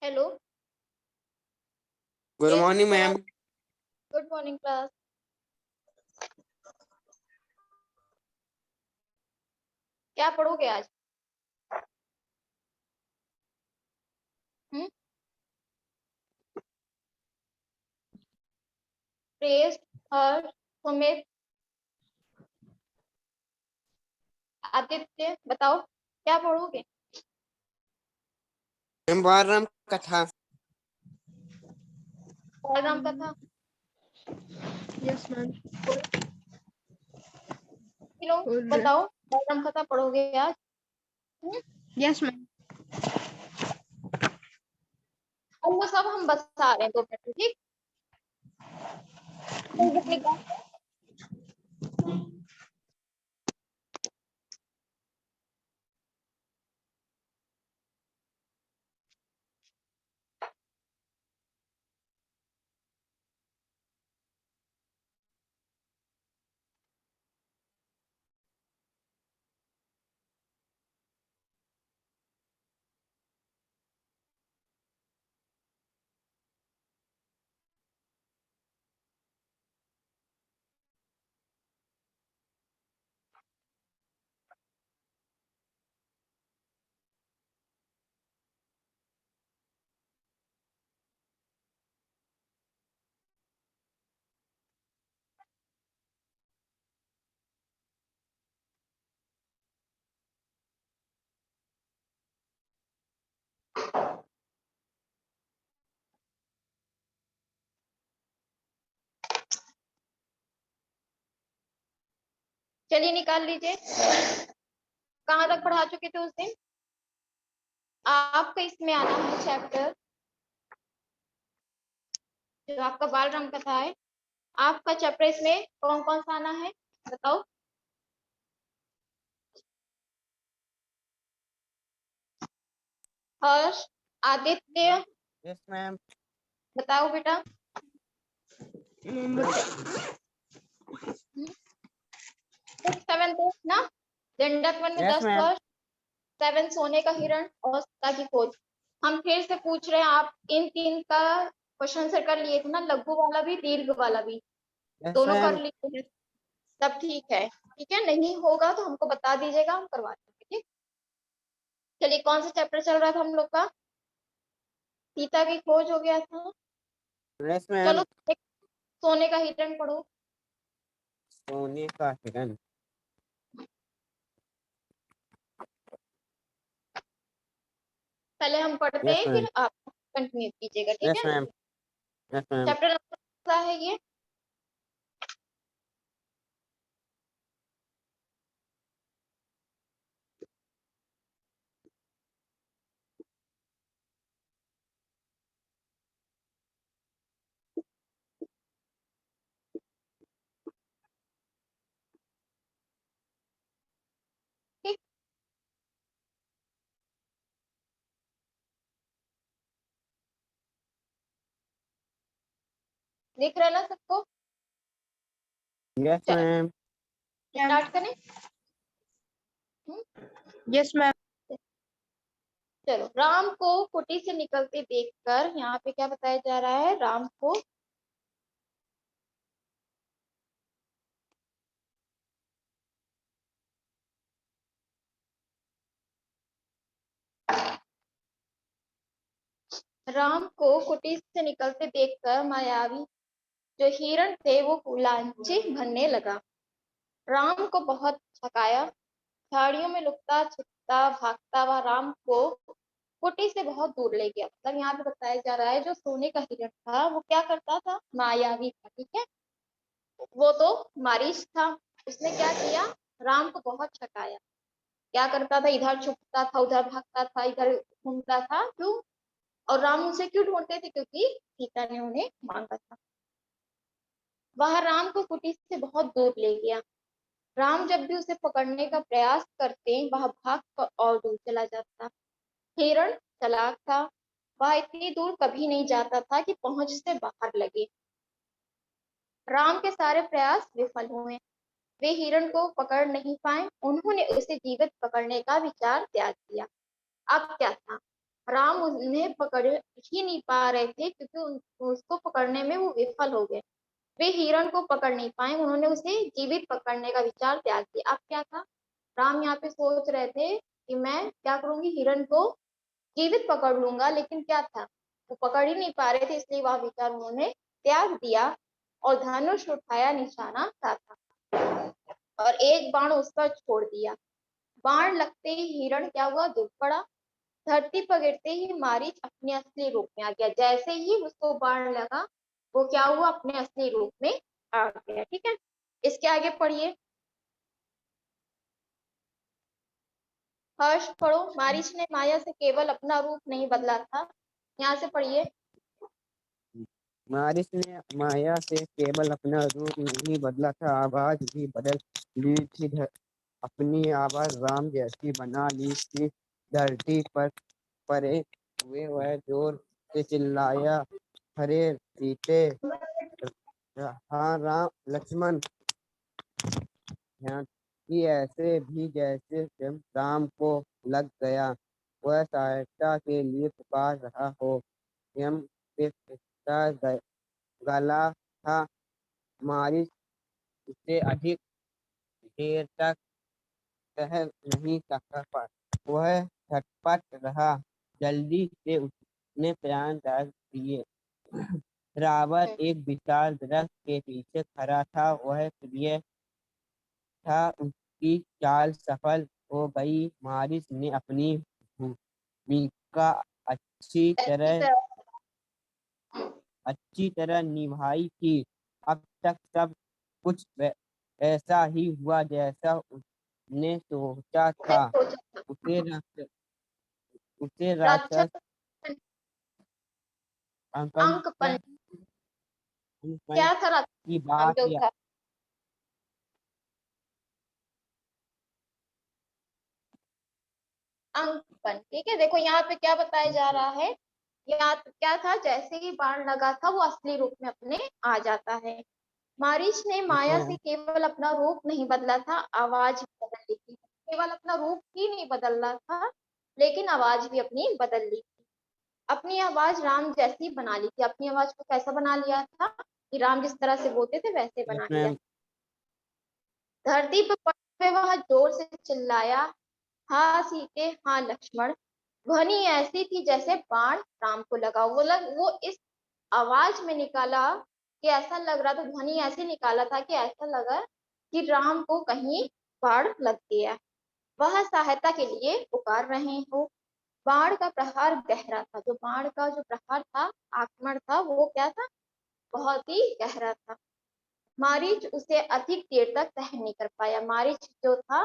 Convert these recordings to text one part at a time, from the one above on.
Hello. Good Yes, morning class. Ma'am. Good morning class. क्या पढ़ोगे आज? प्रेस और सुमित, आदित्य, बताओ क्या पढ़ोगे? मैम वारम कथा। बलराम कथा। Yes ma'am. बताओ बलराम कथा पढ़ोगे आज? Yes ma'am. वो सब हम बता रहे हैं 2 मिनट, ठीक? बुक निकाल। चलिए निकाल लीजिए। कहाँ तक पढ़ा चुके थे उस दिन? आपका इसमें आना है चैप्टर जो आपका बालराम कथा है। आपका चैप्टर इसमें कौन कौन सा आना है बताओ? हर्ष, आदित्य, यस मैम। बताओ बेटा। 7 ना? दंडक वन में यस 10 मैम। वर्ष, 7 सोने का हिरण और सीता की खोज। हम फिर से पूछ रहे हैं, आप इन 3 का क्वेश्चन आंसर कर लिए थे ना? लघु वाला भी दीर्घ वाला भी यस दोनों कर मैम। लिए हैं? सब ठीक है? ठीक है, नहीं होगा तो हमको बता दीजिएगा, हम करवा देंगे। ठीक, चलिए कौन सा चैप्टर चल रहा था हम लोग का? सीता की खोज हो गया था। Yes ma'am. चलो सोने का हिरण पढ़ो। सोने का हिरन। पहले हम पढ़ते यस हैं मैम। फिर आप कंटिन्यू कीजिएगा, ठीक यस है? Ma'am. Yes ma'am. Chapter number क्या है ये? ठीक, दिख रहा है ना सबको? Yes ma'am. स्टार्ट करें? Yes ma'am. चलो, राम को कुटी से निकलते देखकर यहाँ पे क्या बताया जा रहा है? राम को कुटी से निकलते देखकर मायावी जो हिरण थे वो कुलांची भरने लगा। राम को बहुत थकाया। झाड़ियों में लुकता छिपता भागता हुआ राम को कुटी से बहुत दूर ले गया। मतलब यहाँ पे बताया जा रहा है जो सोने का हिरण था वो क्या करता था? मायावी था, ठीक है? वो तो मारीच था। उसने क्या किया? राम को बहुत थकाया। क्या करता था? इधर छुपता था, उधर भागता था, इधर घूमता था। क्यों? और राम उनसे क्यों ढूंढते थे? क्योंकि सीता ने उन्हें मांगा था। वह राम को कुटी से बहुत दूर ले गया। राम जब भी उसे पकड़ने का प्रयास करते वह भाग कर और दूर चला जाता। हिरण चालाक था। वह इतनी दूर कभी नहीं जाता था कि पहुंच से बाहर लगे। राम के सारे प्रयास विफल हुए। वे हिरण को पकड़ नहीं पाए। उन्होंने उसे जीवित पकड़ने का विचार त्याग दिया। अब क्या था? राम उन्हें पकड़ ही नहीं पा रहे थे क्योंकि उसको पकड़ने में वो विफल हो गए। वे हिरण को पकड़ नहीं पाए, उन्होंने उसे जीवित पकड़ने का विचार त्याग दिया। अब क्या था, राम यहाँ पे सोच रहे थे कि मैं क्या करूंगी, हिरण को जीवित पकड़ लूंगा, लेकिन क्या था, वो पकड़ ही नहीं पा रहे थे, इसलिए वह विचार उन्होंने त्याग दिया और धनुष उठाया, निशाना साधा और एक बाण उस पर छोड़ दिया। बाण लगते ही हिरण क्या हुआ, गिर पड़ा। धरती पर गिरते ही मारीच अपने असली रूप में आ गया। जैसे ही उसको बाण लगा, वो क्या हुआ, अपने असली रूप में आ गया। ठीक है, इसके आगे पढ़िए। हर्ष पढ़ो। मारीच ने माया से केवल अपना रूप नहीं बदला था। यहाँ से पढ़िए। मारिस ने माया से केवल अपना रूप नहीं बदला था, आवाज भी बदल ली थी। अपनी आवाज राम जैसी बना ली थी। धरती पर परे हुए वह जोर से चिल्लाया, हरे सीते, हाँ राम लक्ष्मण, यहाँ की ऐसे भी जैसे जब राम को लग गया, वह सहायता के लिए पुकार रहा हो। यम के पिता गला था। मारिच उससे अधिक देर तक सह नहीं सका। वह छटपट रहा। जल्दी से उसने प्राण त्याग दिए। रावण एक विशाल वृक्ष के पीछे खड़ा था। वह प्रिय था, उसकी चाल सफल हो गई। मारिच ने अपनी भूमिका अच्छी तरह निभाई थी। अब तक सब कुछ ऐसा ही हुआ जैसा उसने सोचा था। उसे राक्षस उसे राक्षस राक्षस अंकन अंकपन। अंकन क्या था राक्षस की नाम बात जो या था? अंकपन। ठीक है, देखो यहाँ पे क्या बताया जा रहा है। यहाँ पे क्या था, जैसे ही बाण लगा था वो असली रूप में अपने आ जाता है। मारीच ने माया से केवल अपना रूप नहीं बदला था, आवाज भी बदल ली थी। केवल अपना रूप ही नहीं बदल रहा था, लेकिन आवाज भी अपनी बदल ली थी। अपनी आवाज राम जैसी बना ली थी। अपनी आवाज को कैसा बना लिया था कि राम जिस तरह से बोलते थे वैसे बना लिया। इसमें धरती पर पड़े वह जोर से चिल्लाया, हाँ सीते, हाँ लक्ष्मण। ध्वनि ऐसी थी जैसे बाण राम को लगा। वो इस आवाज में निकाला कि ऐसा लग रहा था, ध्वनि ऐसे निकाला था कि ऐसा लगा कि राम को कहीं बाण लग गया, वह सहायता के लिए पुकार रहे हो। बाण का प्रहार गहरा था। जो बाण का जो प्रहार था, आक्रमण था, वो क्या था, बहुत ही गहरा था। मारीच उसे अधिक देर तक सहन नहीं कर पाया। मारीच जो था,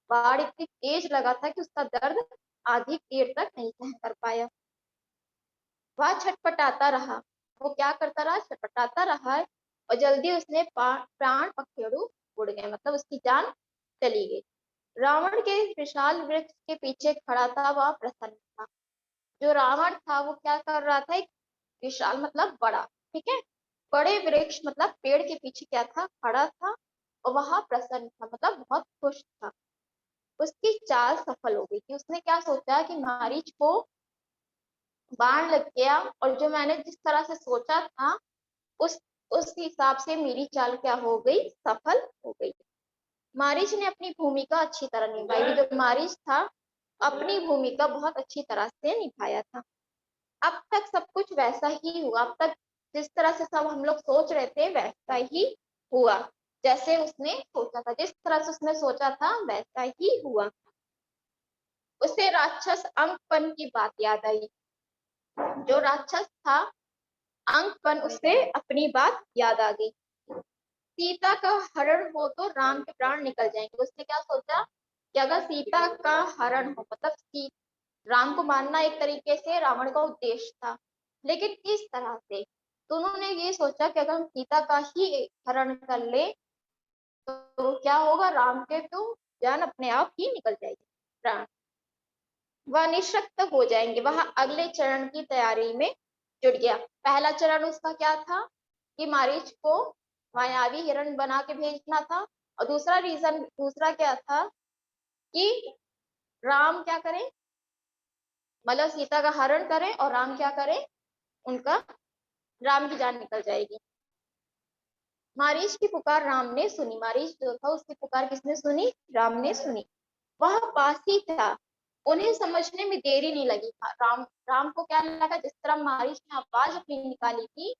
बाण इतनी तेज लगा था कि उसका दर्द अधिक देर तक नहीं सहन कर पाया। वह छटपटाता रहा। वो क्या करता रहा, छटपटाता रहा और जल्दी उसने प्राण पखेरु उड़ गए, मतलब उसकी जान चली गई। रावण के विशाल वृक्ष के पीछे खड़ा था, वह प्रसन्न था। जो रावण था वो क्या कर रहा था, एक विशाल मतलब बड़ा, ठीक है, बड़े वृक्ष मतलब पेड़ के पीछे क्या था, खड़ा था और वहां प्रसन्न था, मतलब बहुत खुश था। उसकी चाल सफल हो गई थी। उसने क्या सोचा कि मारीच को बाण लग गया और जो मैंने जिस तरह से सोचा था उस उस हिसाब से मेरी चाल क्या हो गई, सफल हो गई। मारीच ने अपनी भूमिका अच्छी तरह निभाई। जो मारीच था, अपनी भूमिका बहुत अच्छी तरह से निभाया था। अब तक सब कुछ वैसा ही हुआ। अब तक जिस तरह से सब हम लोग सोच रहे थे वैसा ही हुआ, जैसे उसने सोचा था, जिस तरह से उसने सोचा था वैसा ही हुआ। उसे राक्षस अंकपन की बात याद आई। जो राक्षस था अंकपन, उसे अपनी बात याद आ गई। सीता का हरण हो तो राम के प्राण निकल जाएंगे। उसने क्या सोचा कि अगर सीता का हरण हो, मतलब राम को मारना एक तरीके से रावण का उद्देश्य था, लेकिन किस तरह से, तो उन्होंने ये सोचा कि अगर हम सीता का ही हरण कर ले तो क्या होगा, राम के तो जान अपने आप ही निकल जाएगी, प्राण, वह निशक्त हो जाएंगे। वह अगले चरण की तैयारी में जुट गया। पहला चरण उसका क्या था कि मारीच को मायावी हिरण बना के भेजना था, और दूसरा क्या था कि राम क्या करें, मतलब सीता का हरण करें और राम क्या करें, उनका राम की जान निकल जाएगी। मारीच की पुकार राम ने सुनी, मारीच जो था उसकी पुकार किसने सुनी, राम ने सुनी। वह पास ही था, उन्हें समझने में देरी नहीं लगी। राम को क्या लगा, जिस तरह मारीच ने आवाज अपनी निकाली थी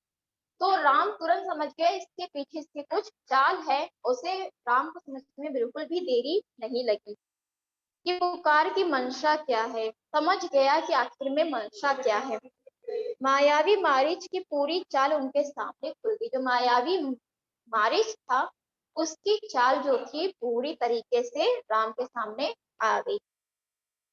तो राम तुरंत समझ गए इसके पीछे से कुछ चाल है। उसे राम को समझने में बिल्कुल भी देरी नहीं लगी कि पुकार की मंशा क्या है, समझ गया कि आखिर में मंशा क्या है। मायावी मारीच की पूरी चाल उनके सामने खुल गई। जो मायावी मारीच था उसकी चाल जो थी पूरी तरीके से राम के सामने आ गई।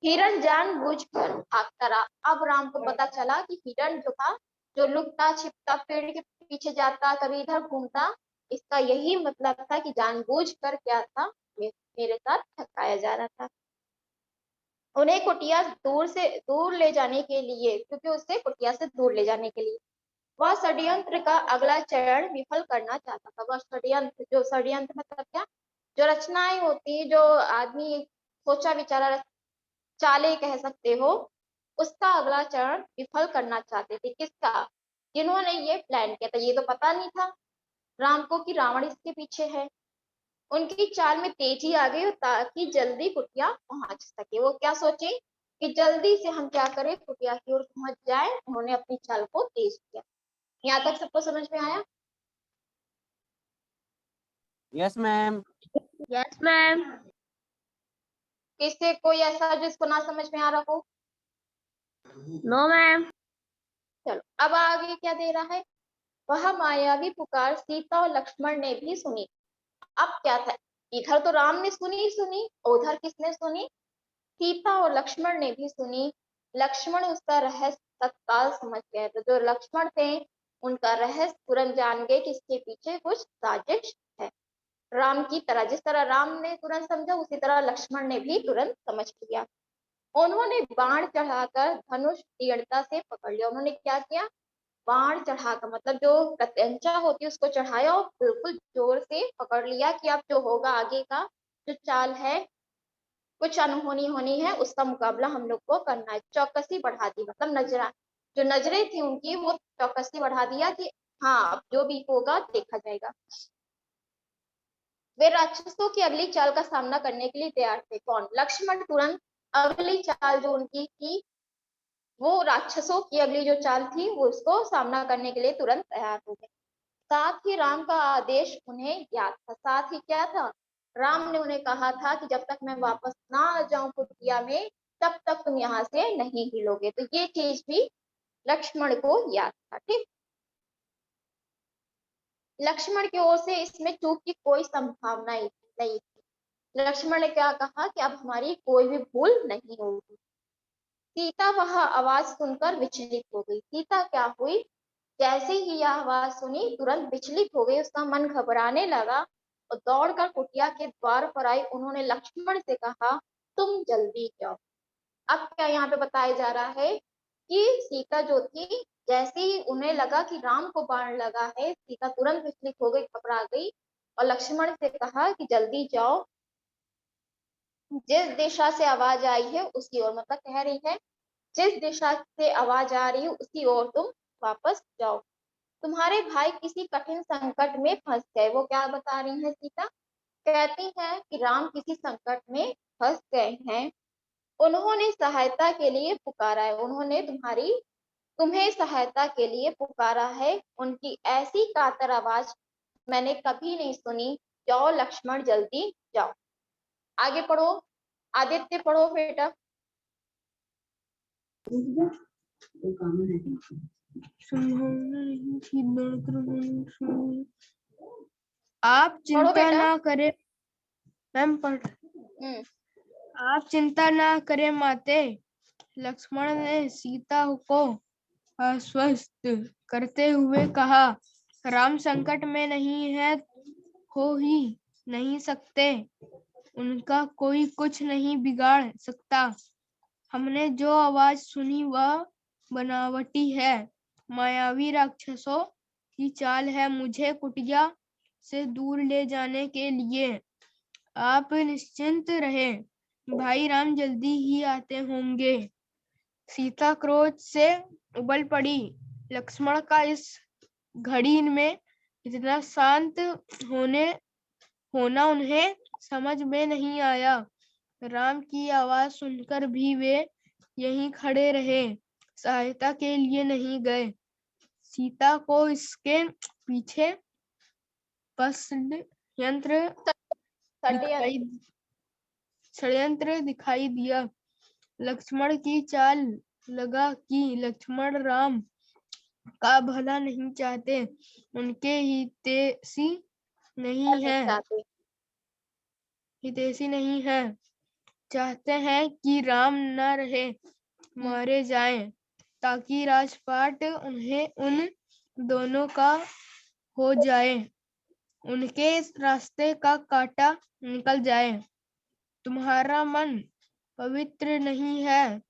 हिरण जानबूझकर भागता रहा। अब राम को पता चला कि हिरण जो था, जो लुकता छिपता पेड़ के पीछे जाता, कभी इधर घूमता, इसका यही मतलब था कि जानबूझकर क्या था, मेरे साथ ठकाया जा रहा था। उन्हें कुटिया दूर ले जाने के लिए, क्योंकि उससे कुटिया से दूर ले जाने के लिए वह षड्यंत्र का अगला चरण विफल करना चाहता था। वह षड्यंत्र, जो षड्यंत्र मतलब क्या, जो रचनाएं होती है, जो आदमी सोचा विचारा चाले कह सकते हो, उसका अगला चरण विफल करना चाहते थे। किसका, जिन्होंने ये प्लान किया था। ये तो पता नहीं था राम को कि रावण इसके पीछे है। उनकी चाल में तेजी आ गई ताकि जल्दी कुटिया पहुंच सके। वो क्या सोचे कि जल्दी से हम क्या करें, कुटिया की ओर पहुंच जाए। उन्होंने अपनी चाल को तेज किया। यहाँ तक सबको समझ में आया? Yes ma'am. Yes, ma'am. किससे कोई ऐसा जिसको ना समझ में आ रहा हो? No, ma'am. चलो अब आगे क्या दे रहा है। वह मायावी पुकार सीता और लक्ष्मण ने भी सुनी। अब क्या था, इधर तो राम ने सुनी उधर किसने सुनी, सीता और लक्ष्मण ने भी सुनी। लक्ष्मण उसका रहस्य तत्काल समझ गए। तो जो लक्ष्मण थे उनका रहस्य तुरंत जान गए कि इसके पीछे कुछ साजिश है। राम की तरह, जिस तरह राम ने तुरंत समझा उसी तरह लक्ष्मण ने भी तुरंत समझ लिया। उन्होंने बाण चढ़ाकर धनुष दृढ़ता से पकड़ लिया। उन्होंने क्या किया, बाण चढ़ाकर मतलब जो प्रत्यंचा होती है उसको चढ़ाया और बिल्कुल जोर से पकड़ लिया कि अब जो होगा आगे का जो चाल है, कुछ अनहोनी होनी है, उसका मुकाबला हम लोग को करना है। चौकसी बढ़ा दी, मतलब नजरा, जो नजरें थी उनकी वो चौकसी बढ़ा दिया कि हाँ अब जो भी होगा देखा जाएगा। वे राक्षसों की अगली चाल का सामना करने के लिए तैयार थे। कौन, लक्ष्मण तुरंत अगली चाल जो उनकी थी, वो राक्षसों की अगली जो चाल थी वो उसको सामना करने के लिए तुरंत तैयार हो गए। साथ ही राम का आदेश उन्हें याद था। साथ ही क्या था, राम ने उन्हें कहा था कि जब तक मैं वापस ना आ जाऊं कुटिया में तब तक तुम यहाँ से नहीं हिलोगे। तो ये चीज भी लक्ष्मण को याद था। ठीक, लक्ष्मण की ओर से इसमें चूक की कोई संभावना ही नहीं थी। लक्ष्मण ने क्या कहा कि अब हमारी कोई भी भूल नहीं होगी। सीता वह आवाज सुनकर विचलित हो गई। सीता क्या हुई, जैसे ही यह आवाज सुनी तुरंत विचलित हो गई, उसका मन घबराने लगा और दौड़कर कुटिया के द्वार पर आई। उन्होंने लक्ष्मण से कहा, तुम जल्दी जाओ। अब क्या यहाँ पे बताया जा रहा है कि सीता जो थी, जैसे ही उन्हें लगा कि राम को बाण लगा है, सीता तुरंत विचलित हो गई, घबरा गई और लक्ष्मण से कहा कि जल्दी जाओ, जिस दिशा से आवाज आई है उसी ओर, मतलब कह रही है जिस दिशा से आवाज आ रही है उसी ओर तुम वापस जाओ। तुम्हारे भाई किसी कठिन संकट में फंस गए। वो क्या बता रही है सीता, कहती है कि राम किसी संकट में फंस गए हैं, उन्होंने सहायता के लिए पुकारा है। उन्होंने तुम्हें सहायता के लिए पुकारा है। उनकी ऐसी कातर आवाज मैंने कभी नहीं सुनी। जाओ लक्ष्मण जल्दी जाओ। आगे पढ़ो, आदित्य पढ़ो बेटा। आप पढ़ो चिंता बेटा। ना करें, मैम पढ़। आप चिंता ना करें माते, लक्ष्मण ने सीता को आश्वस्त करते हुए कहा, राम संकट में नहीं है, हो ही नहीं सकते, उनका कोई कुछ नहीं बिगाड़ सकता। हमने जो आवाज सुनी वह बनावटी है, मायावी राक्षसों की चाल है मुझे कुटिया से दूर ले जाने के लिए। आप निश्चिंत रहें, भाई राम जल्दी ही आते होंगे। सीता क्रोध से उबल पड़ी। लक्ष्मण का इस घड़ी में इतना शांत होना उन्हें समझ में नहीं आया। राम की आवाज सुनकर भी वे यहीं खड़े रहे, सहायता के लिए नहीं गए। सीता को इसके पीछे षड्यंत्र दिखाई दिया। लक्ष्मण की चाल लगा कि लक्ष्मण राम का भला नहीं चाहते, उनके हितैषी नहीं है। चाहते हैं कि राम न रहे, मारे जाएं, ताकि राजपाट उन दोनों का हो जाए, उनके रास्ते का कांटा निकल जाए। तुम्हारा मन पवित्र नहीं है,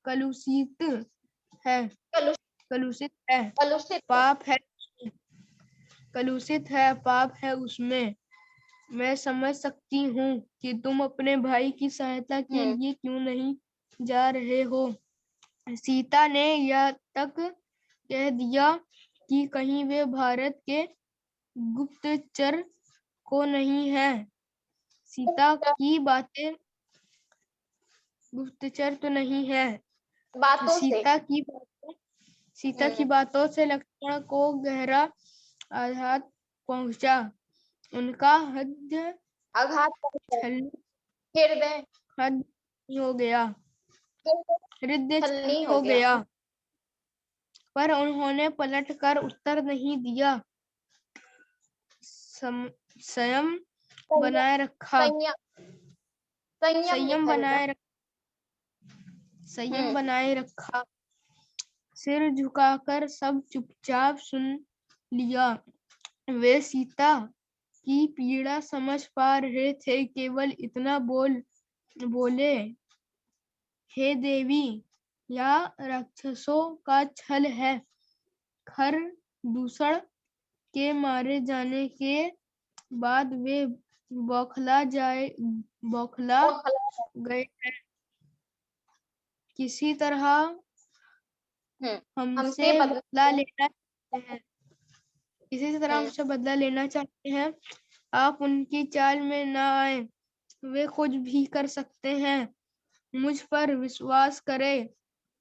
कलुषित है, पाप है, कलुषित है, पाप है उसमें। मैं समझ सकती हूँ कि तुम अपने भाई की सहायता के लिए क्यों नहीं जा रहे हो। सीता ने यह तक कह दिया कि कहीं वे भारत के गुप्तचर को नहीं है। सीता की बातें गुप्तचर तो नहीं है। सीता की बातों से लक्ष्मण को गहरा आघात पहुंचा। उनका हृदय हो गया, पर उन्होंने पलट कर उत्तर नहीं दिया। संयम बनाए रखा। सिर झुकाकर सब चुपचाप सुन लिया। वे सीता की पीड़ा समझ पा रहे थे। केवल इतना बोले, हे देवी, या राक्षसों का छल है। खर दूषण के मारे जाने के बाद वे बौखला गए हैं। किसी तरह हमसे बदला लेना चाहते हैं। आप उनकी चाल में न आए। वे कुछ भी कर सकते हैं। मुझ पर विश्वास करें,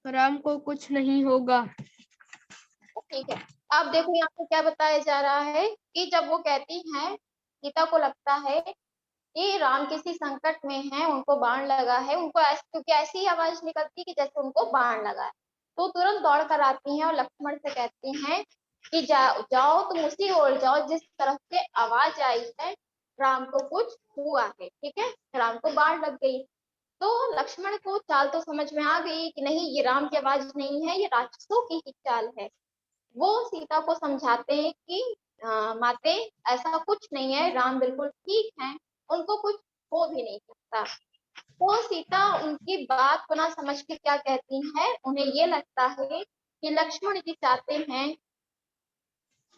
राम को कुछ नहीं होगा। ठीक है, अब देखो यहाँ पे क्या बताया जा रहा है कि जब वो कहती हैं, सीता को लगता है कि राम किसी संकट में है, उनको बाण लगा है, उनको क्योंकि ऐसी आवाज निकलती कि जैसे उनको बाण लगा है, तो तुरंत दौड़ कर आती हैं और लक्ष्मण से कहती हैं कि जाओ तुम उसी ओर जाओ जिस तरफ से आवाज आई है, राम को कुछ हुआ है। ठीक है, राम को बाण लग गई। तो लक्ष्मण को चाल तो समझ में आ गई कि नहीं, ये राम की आवाज नहीं है, ये राक्षसों की ही चाल है। वो सीता को समझाते हैं कि माते, ऐसा कुछ नहीं है, राम बिल्कुल ठीक है, उनको कुछ हो भी नहीं सकता। तो सीता उनकी बात को ना समझ के क्या कहती है, उन्हें ये लगता है कि लक्ष्मण जी चाहते हैं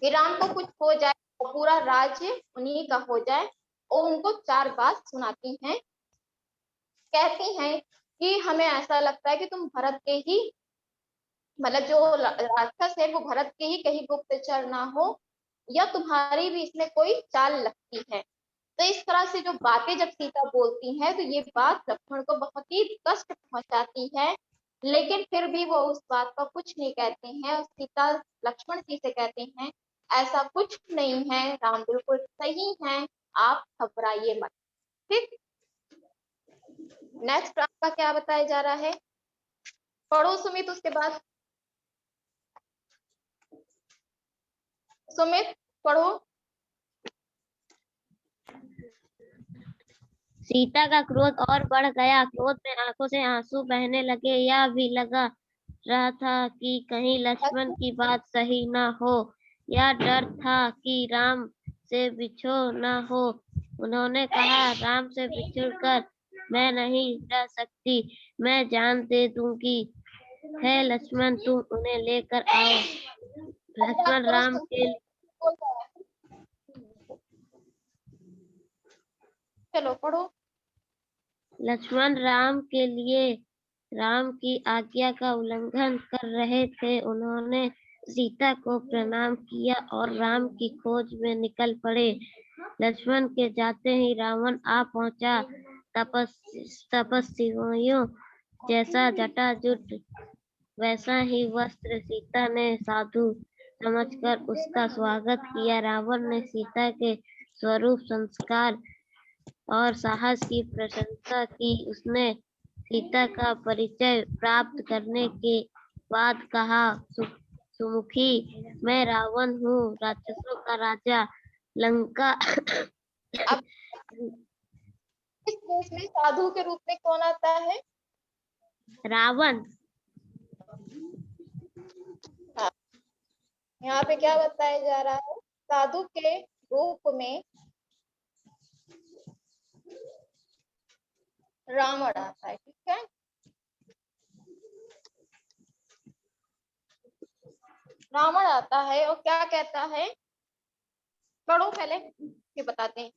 कि राम को कुछ हो जाए और पूरा राज्य उन्हीं का हो जाए, और उनको 4 बात सुनाती हैं। कहती हैं कि हमें ऐसा लगता है कि तुम भरत के ही, मतलब जो राक्षस है वो भरत के ही कहीं गुप्तचर ना हो, या तुम्हारी भी इसमें कोई चाल लगती है। तो इस तरह से जो बातें जब सीता बोलती है, तो ये बात लक्ष्मण को बहुत ही कष्ट पहुंचाती है, लेकिन फिर भी वो उस बात का कुछ नहीं कहते हैं। और सीता लक्ष्मण जी से कहते हैं, ऐसा कुछ नहीं है, राम बिल्कुल सही है, आप घबराइए मत। ठीक, नेक्स्ट आपका क्या बताया जा रहा है, पढ़ो सुमित, उसके बाद सुमित पढ़ो। सीता का क्रोध और बढ़ गया। क्रोध में आंखों से आंसू बहने लगे। यह भी लगा रहा था कि कहीं लक्ष्मण की बात सही ना हो। यह डर था कि राम से बिछो ना हो। उन्होंने कहा, राम से बिछुड़कर मैं नहीं रह सकती, मैं जान दे दूंगी। है लक्ष्मण, तुम उन्हें लेकर आओ। लक्ष्मण राम के चलो पढ़ो। लक्ष्मण राम के लिए राम की आज्ञा का उल्लंघन कर रहे थे। उन्होंने सीता को प्रणाम किया और राम की खोज में निकल पड़े। लक्ष्मण के जाते ही रावण आ पहुंचा। तपस्वियों जैसा जटाजुट वैसा ही वस्त्र सीता ने साधु समझकर उसका स्वागत किया। रावण ने सीता के स्वरूप, संस्कार और साहस की प्रशंसा की। उसने सीता का परिचय प्राप्त करने के बाद कहा, सुमुखी, मैं रावण हूँ, राक्षसों का राजा। लंका अब इस देश में साधु के रूप में कौन आता है? रावण। हाँ, यहाँ पे क्या बताया जा रहा है? साधु के रूप में रावण आता है। ठीक है, रावण आता है और क्या कहता है? पढ़ो पहले, ये बताते हैं।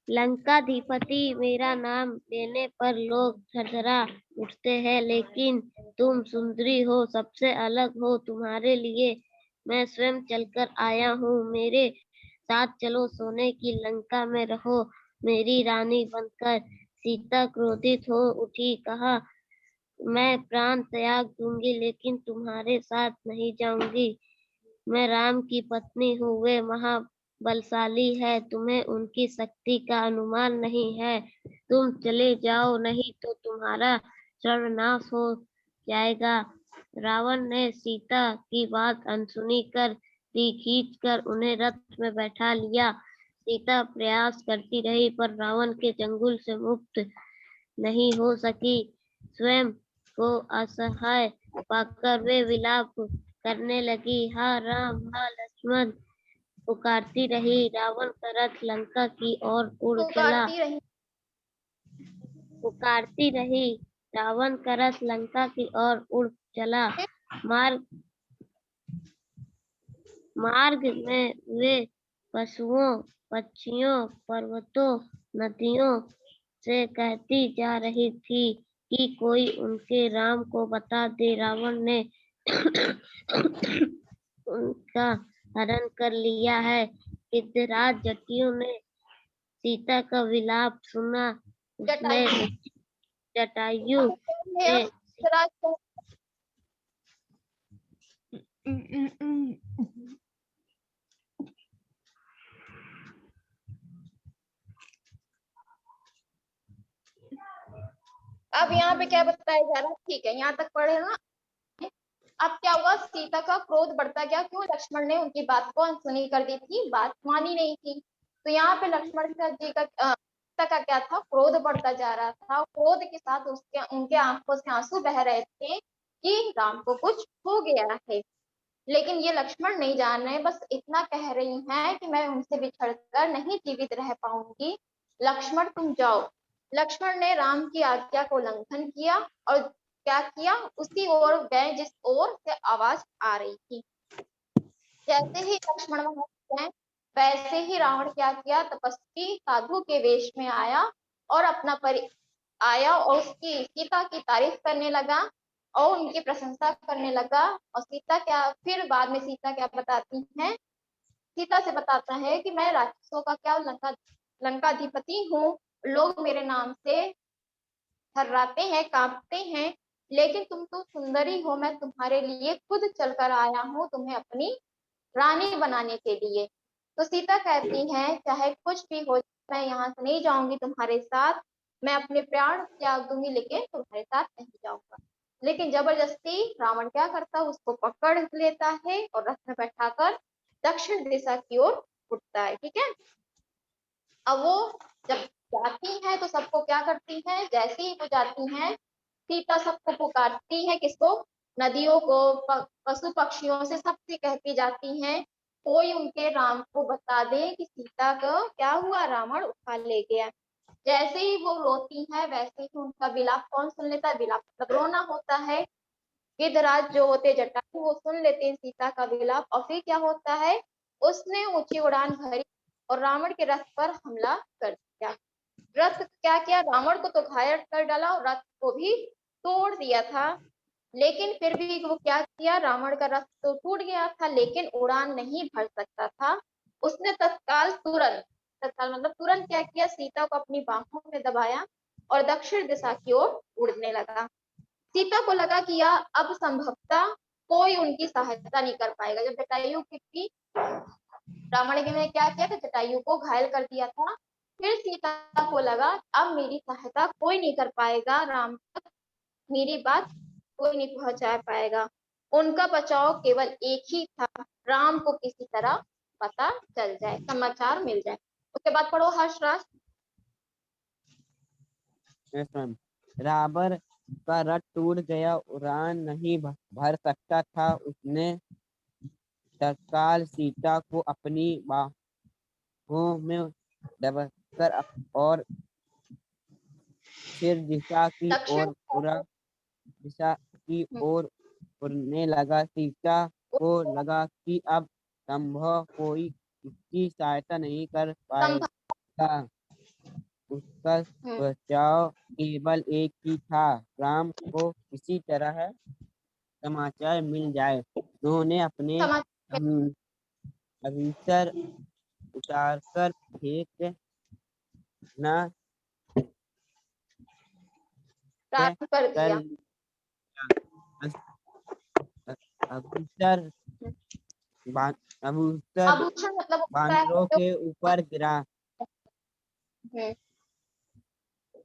लंकाधिपति मेरा नाम लेने पर लोग थरथरा उठते हैं, लेकिन तुम सुंदरी हो, सबसे अलग हो। तुम्हारे लिए मैं स्वयं चलकर आया हूँ। मेरे साथ चलो, सोने की लंका में रहो मेरी रानी बनकर। सीता क्रोधित हो उठी, कहा, मैं प्राण त्याग दूंगी, लेकिन तुम्हारे साथ नहीं जाऊंगी। मैं राम की पत्नी हूँ, वे महाबलशाली है, तुम्हें उनकी शक्ति का अनुमान नहीं है। तुम चले जाओ, नहीं तो तुम्हारा सर्वनाश हो जाएगा। रावण ने सीता की बात अनसुनी कर दी। खींचकर उन्हें रथ में बैठा लिया। सीता प्रयास करती रही, पर रावण के चंगुल से मुक्त नहीं हो सकी। स्वयं को असहाय पाकर वे विलाप करने लगी। हा राम, हा लक्ष्मण पुकारती रही। रावण का रथ लंका की ओर उड़ चला। पुकारती रही। रावण का रथ लंका की ओर उड़ चला। मार्ग में वे पशुओं, पक्षियों, पर्वतों, नदियों से कहती जा रही थी कि कोई उनके राम को बता दे। रावण ने उनका हरण कर लिया है। गिद्धराज जटियों ने सीता का विलाप सुना। उसने जटायु ने अब यहाँ पे क्या बताया जा रहा है? ठीक है, यहाँ तक पढ़े ना। अब क्या हुआ? सीता का क्रोध बढ़ता गया। क्यों? लक्ष्मण ने उनकी बात को अनसुनी कर दी थी, बात मानी नहीं थी। तो यहाँ पे लक्ष्मण जी का सीता का क्या था? क्रोध बढ़ता जा रहा था। क्रोध के साथ उनके आंखों से आंसू बह रहे थे कि राम को कुछ हो गया है। लेकिन ये लक्ष्मण नहीं जान रहे, बस इतना कह रही हैं कि मैं उनसे बिछड़कर नहीं जीवित रह पाऊंगी। लक्ष्मण तुम जाओ। लक्ष्मण ने राम की आज्ञा को उल्लंघन किया और क्या किया? उसी ओर गए जिस ओर से आवाज आ रही थी। जैसे ही लक्ष्मण वहां गए, वैसे ही रावण क्या किया? तपस्वी साधु के वेश में आया और आया और उसकी सीता की तारीफ करने लगा और उनकी प्रशंसा करने लगा। और सीता क्या, फिर बाद में सीता क्या बताती हैं? सीता से बताता है कि मैं राक्षसों का क्या लंकाधिपति हूँ। लोग मेरे नाम से थर्राते हैं, कांपते हैं, लेकिन तुम तो सुंदरी हो। मैं तुम्हारे लिए खुद चलकर आया हूँ, तुम्हें अपनी रानी बनाने के लिए। तो सीता कहती है, चाहे कुछ भी हो, मैं यहाँ से नहीं जाऊंगी तुम्हारे साथ। मैं अपने प्राण त्याग दूंगी, लेकिन तुम्हारे साथ नहीं जाऊंगा। लेकिन जबरदस्ती रावण क्या करता? उसको पकड़ लेता है और रथ में बैठाकर दक्षिण दिशा की ओर उठता है। ठीक है, अब वो जब जाती है तो सबको क्या करती है? जैसे ही वो जाती है, सीता सबको पुकारती है। किसको? नदियों को, पशु पक्षियों से, सबसे कहती जाती हैं, कोई उनके राम को बता दे कि सीता को क्या हुआ, रावण उठा ले गया। जैसे ही वो रोती है, वैसे ही उनका विलाप कौन सुन लेता है? विलाप मतलब रोना होता है। गिद्धराज जो होते जटायु, वो सुन लेते हैं सीता का विलाप। और फिर क्या होता है? उसने ऊंची उड़ान भरी और रावण के रथ पर हमला कर दिया। रथ क्या किया, रावण को तो घायल कर डाला और रथ को भी तोड़ दिया था। लेकिन फिर भी वो क्या किया, रावण का रथ तो टूट गया था लेकिन उड़ान नहीं भर सकता था। उसने तत्काल मतलब तुरंत क्या किया, सीता को अपनी बाहों में दबाया और दक्षिण दिशा की ओर उड़ने लगा। सीता को लगा कि यह अब संभवतः कोई उनकी सहायता नहीं कर पाएगा। जब जटायु की रावण ने क्या किया था, जटायु को घायल कर दिया था। फिर सीता को लगा अब मेरी सहायता कोई नहीं कर पाएगा, राम तक मेरी बात कोई नहीं पहुंचा पाएगा। उनका बचाव केवल एक ही था, राम को किसी तरह पता चल जाए, समाचार मिल जाए। उसके बाद पढ़ो हर्षराज। रावण का रथ टूट गया, उड़ान नहीं भर सकता था। उसने तत्काल सीता को अपनी बाहों में दबाकर और फिर दिशा की दक्षिण ओर उड़ने लगा। सीता को लगा कि अब संभव कोई उसकी सहायता नहीं कर पाएगा। उसका बचाव केवल एक ही था, राम को किसी तरह समाचार मिल जाए। उन्होंने अपने अभिसर उतारकर फेंक न प्रारंभ कर दिया। अभिसर आभूषण मतलब बानरों के ऊपर गिरा।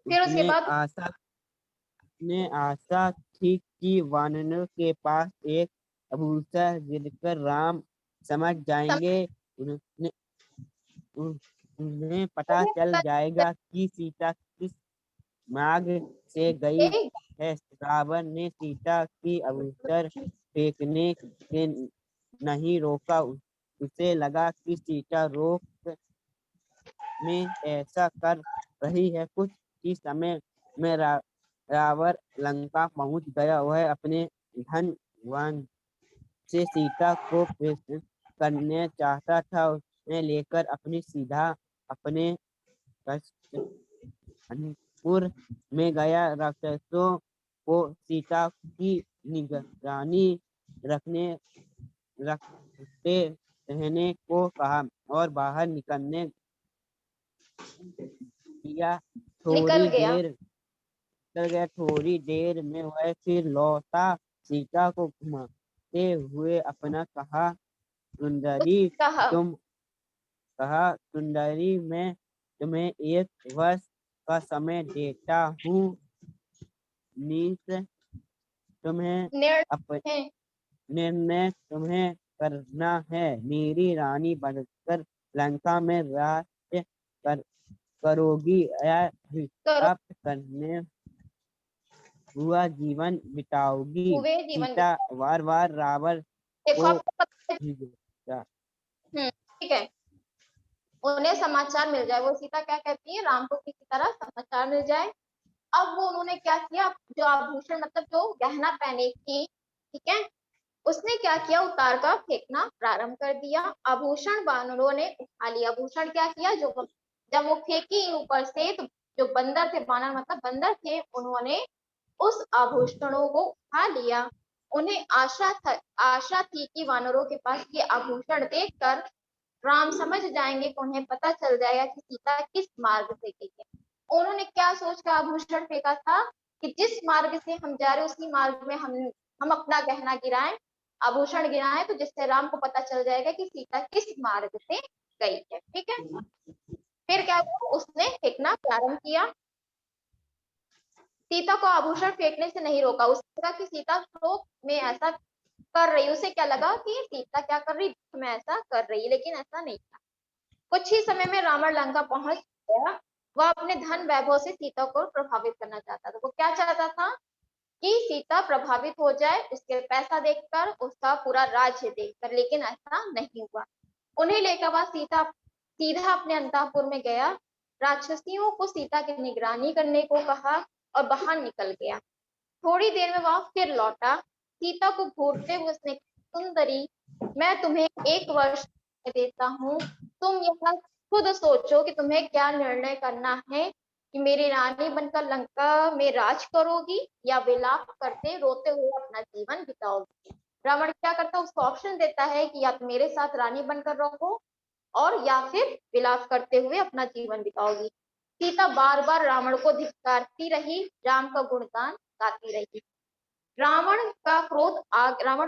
फिर उसके बाद उसने आशा थी कि वानरों के पास एक आभूषण गिरकर राम समझ जाएंगे। उन्हें पता चल जाएगा कि सीता किस मार्ग से गई है। रावण ने सीता की आभूषण फेंकने से नहीं रोका। उसे लगा कि सीता रोक में ऐसा कर रही है। कुछ ही समय में रावण लंका पहुंच गया। वह अपने धन वाहन से सीता को प्रसन्न करने चाहता था। उसने लेकर अपनी सीधा अपने पुर में गया। राक्षसों को सीता की निगरानी रखते रहने को कहा और बाहर निकलने दिया। निकल गया। थोड़ी देर में वह फिर लौटा। सीता को घुमाते हुए अपना कहा, सुंदरी सुंदरी, मैं तुम्हें 1 वर्ष का समय देता हूँ। निर्णय तुम्हें करना है। मेरी रानी बनकर लंका में राज्य करोगी या प्राप्त करने हुआ जीवन बिताओगी। सीता बार बार रावण को ठीक है, उन्हें समाचार मिल जाए। वो सीता क्या कहती है, राम को किसी तरह समाचार मिल जाए। अब वो उन्होंने क्या किया, जो आभूषण मतलब जो गहना पहने थी, ठीक है, उसने क्या किया, उतार कर फेंकना प्रारंभ कर दिया। आभूषण वानरों ने उठा लिया। आभूषण क्या किया, जो जब वो फेंकी ऊपर से तो जो बंदर थे, वानर मतलब बंदर थे, उन्होंने उस आभूषणों को उठा लिया। उन्हें आशा थी कि वानरों के पास ये आभूषण देखकर राम समझ जाएंगे, कि उन्हें पता चल जाएगा कि सीता किस मार्ग से गई है। उन्होंने क्या सोच कर आभूषण फेंका था कि जिस मार्ग से हम जा रहे हैं उसी मार्ग में हम अपना गहना गिराएं, आभूषण गिराएं, तो जिससे राम को पता चल जाएगा कि सीता किस मार्ग से गई है। ठीक है, फिर क्या हुआ, उसने फेंकना प्रारंभ किया। सीता को आभूषण फेंकने से नहीं रोका। उसने कहा कि सीता शोक में ऐसा कर रही, उसे क्या लगा कि सीता क्या कर रही, मैं ऐसा कर रही, लेकिन ऐसा नहीं था। कुछ ही समय में रावण लंका पहुंच गया। वह अपने धन वैभव से सीता को प्रभावित करना चाहता था। वो क्या चाहता था कि सीता प्रभावित हो जाए, उसके पैसा देखकर, उसका पूरा राज्य देखकर, लेकिन ऐसा नहीं हुआ। उन्हें लेकर वह सीधा अपने अंतःपुर में गया। राक्षसियों को सीता की निगरानी करने को कहा और बाहर निकल गया। थोड़ी देर में वह फिर लौटा। सीता को घूरते हुए उसने, सुंदरी, मैं तुम्हें 1 वर्ष देता हूँ, तुम यह खुद सोचो कि तुम्हें क्या निर्णय करना है। कि मेरी रानी बनकर लंका में राज करोगी या विलाप करते रोते हुए अपना जीवन बिताओगी। रावण क्या करता है, उसको ऑप्शन देता है कि या तो मेरे साथ रानी बनकर रहो और या फिर विलाप करते हुए अपना जीवन बिताओगी। सीता बार बार रावण को धिक्कारती रही, राम का गुणगान गाती रही। रावण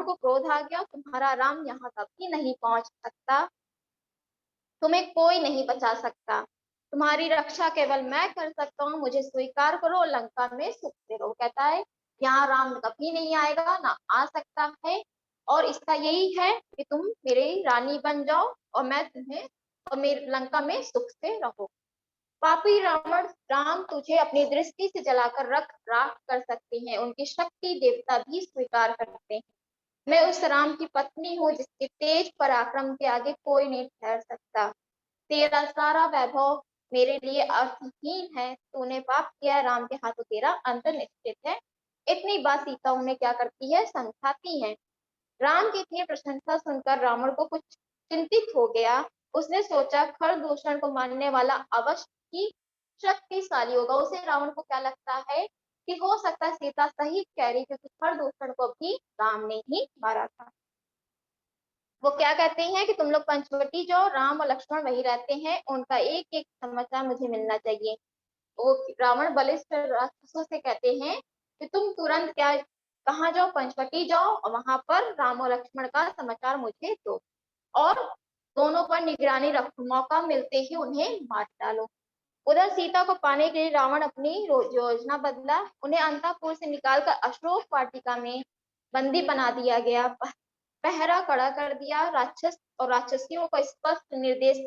को क्रोध आ गया, तुम्हारा राम यहाँ कभी नहीं पहुंच सकता, तुम्हें कोई नहीं बचा सकता, तुम्हारी रक्षा केवल मैं कर सकता हूँ, मुझे स्वीकार करो, लंका में सुख से रहो। कहता है यहाँ राम कभी नहीं आएगा, ना आ सकता है, और इसका यही है कि तुम मेरी रानी बन जाओ और मैं तुम्हें और मेरी लंका में सुख से रहो। पापी रावण, राम तुझे अपनी दृष्टि से जलाकर रख राख कर सकते हैं, उनकी शक्ति देवता भी स्वीकार करते हैं। मैं उस राम की पत्नी हूँ जिसके तेज पराक्रम के आगे कोई नहीं ठहर सकता। तेरा सारा वैभव मेरे लिए अर्थहीन है, तूने पाप किया, राम के हाथों तेरा अंत निश्चित है। इतनी बात सीता उन्हें क्या करती है, समझाती है। राम की इतनी प्रशंसा सुनकर रावण को कुछ चिंतित हो गया। उसने सोचा खरदूषण को मारने वाला अवश्य ही शक्तिशाली होगा। उसे रावण को क्या लगता है कि हो सकता है सीता सही कह रही, क्योंकि खरदूषण को भी राम ने ही मारा था। वो क्या कहते हैं कि तुम लोग पंचवटी जाओ, राम और लक्ष्मण वही रहते हैं, उनका एक एक समाचार मुझे मिलना चाहिए। वो रावण बलिष्ठ राक्षसों से कहते हैं कि तुम तुरंत क्या कहाँ जाओ, पंचवटी जाओ और वहां पर राम और लक्ष्मण का समाचार मुझे दो, और दोनों पर निगरानी रखो, मौका मिलते ही उन्हें मार डालो। उधर सीता को पाने के लिए रावण अपनी योजना बदला। उन्हें अंतःपुर से निकालकर अशोक वाटिका में बंदी बना दिया गया, पहरा कड़ा कर दिया। राक्षस और राक्षसियों को स्पष्ट निर्देश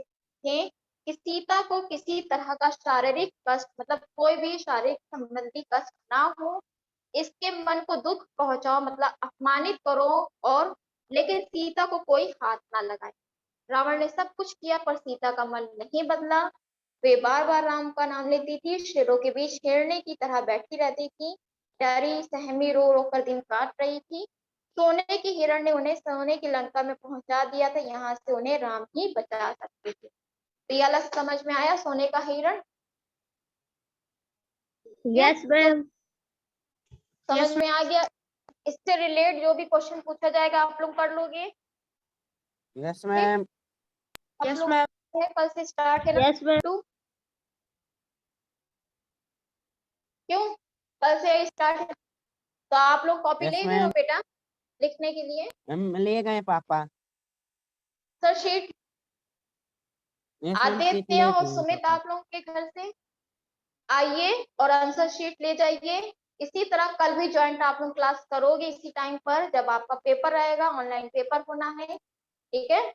थे कि सीता को किसी तरह का शारीरिक कष्ट, मतलब कोई भी शारीरिक संबंधी कष्ट ना हो, इसके मन को दुख पहुंचाओ, मतलब अपमानित करो, और लेकिन सीता को कोई हाथ ना लगाए। रावण ने सब कुछ किया पर सीता का मन नहीं बदला। वे बार बार राम का नाम लेती थी, शेरों के बीच शेरनी की तरह बैठी रहती थी, डरी सहमी रो रो कर दिन काट रही थी। सोने की हिरण ने उन्हें सोने की लंका में पहुंचा दिया था, यहाँ से उन्हें राम ही बचा सकते थे। तो यह अलग समझ में आया, सोने का हिरण? Yes ma'am. समझ में आ गया? इससे रिलेट जो भी क्वेश्चन पूछा जाएगा आप लोग कर लोगे? Yes ma'am. Yes ma'am. कल से स्टार्ट है ना? Yes ma'am. क्यों कल से स्टार्ट है? तो आप लोग कॉपी यस ले गए हो मैम। बेटा लिखने के लिए? हम ले गए पापा। Sir sheet yes ma'am, seat Aditya ले और गए सुमित पापा। आप लोगों के घर से आइए और आंसर शीट ले जाइए। इसी तरह कल भी ज्वाइंट आप लोग क्लास करोगे इसी टाइम पर, जब आपका पेपर रहेगा, ऑनलाइन पेपर होना है, ठीक है?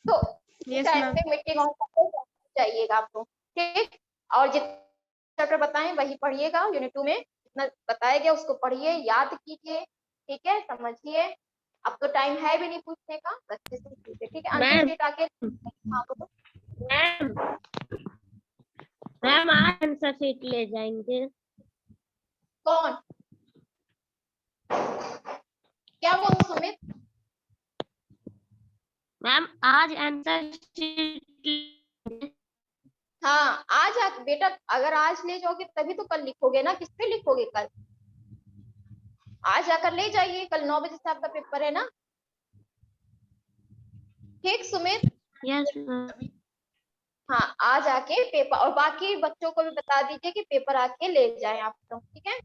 तो इस यस टाइम मैम। पे मीटिंग ऑन करके जाइएगा आप लोग, ठीक? और जितना चैप्टर बताएं वही पढ़िएगा, यूनिट 2 में जितना बताया गया उसको पढ़िए, याद कीजिए, ठीक है? समझिए। अब तो टाइम है भी नहीं पूछने का, अच्छे से कीजिए, ठीक है? आंसर मैम शीट आके हाँ बोलो। मैम मैम आज आंसर शीट ले जाएंगे। कौन? क्या बोल सुमित? मैम आज आंसर शीट। हाँ आज बेटा अगर आज ले जाओगे तभी तो कल लिखोगे ना, किस पे लिखोगे कल? आज आकर ले जाइए, कल 9 बजे से आपका पेपर है ना, ठीक सुमित? Yes ma'am. हाँ आज आके पेपर, और बाकी बच्चों को भी बता दीजिए कि पेपर आके ले जाएं आप लोग, ठीक है?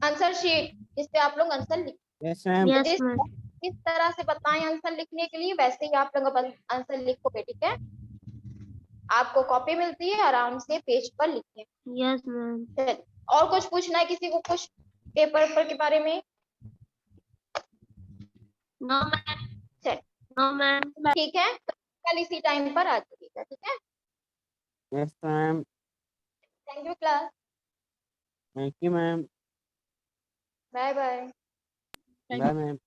आंसर शीट जिस पे आप लोग आंसर लिख, यस मैम। यस जिस मैम। किस तरह से बताएं आंसर लिखने के लिए वैसे ही आप लोग आंसर लिखोगे, ठीक है? आपको कॉपी मिलती है, आराम से पेज पर लिखिए। Yes ma'am. चलिए, और कुछ पूछना है किसी को कुछ पेपर के बारे में? No ma'am. चलिए नो मैम। ठीक है, तो कल इसी टाइम पर आ जाइएगा, ठीक है? Yes ma'am. Thank you class, thank you ma'am. Bye bye. Bye ma'am.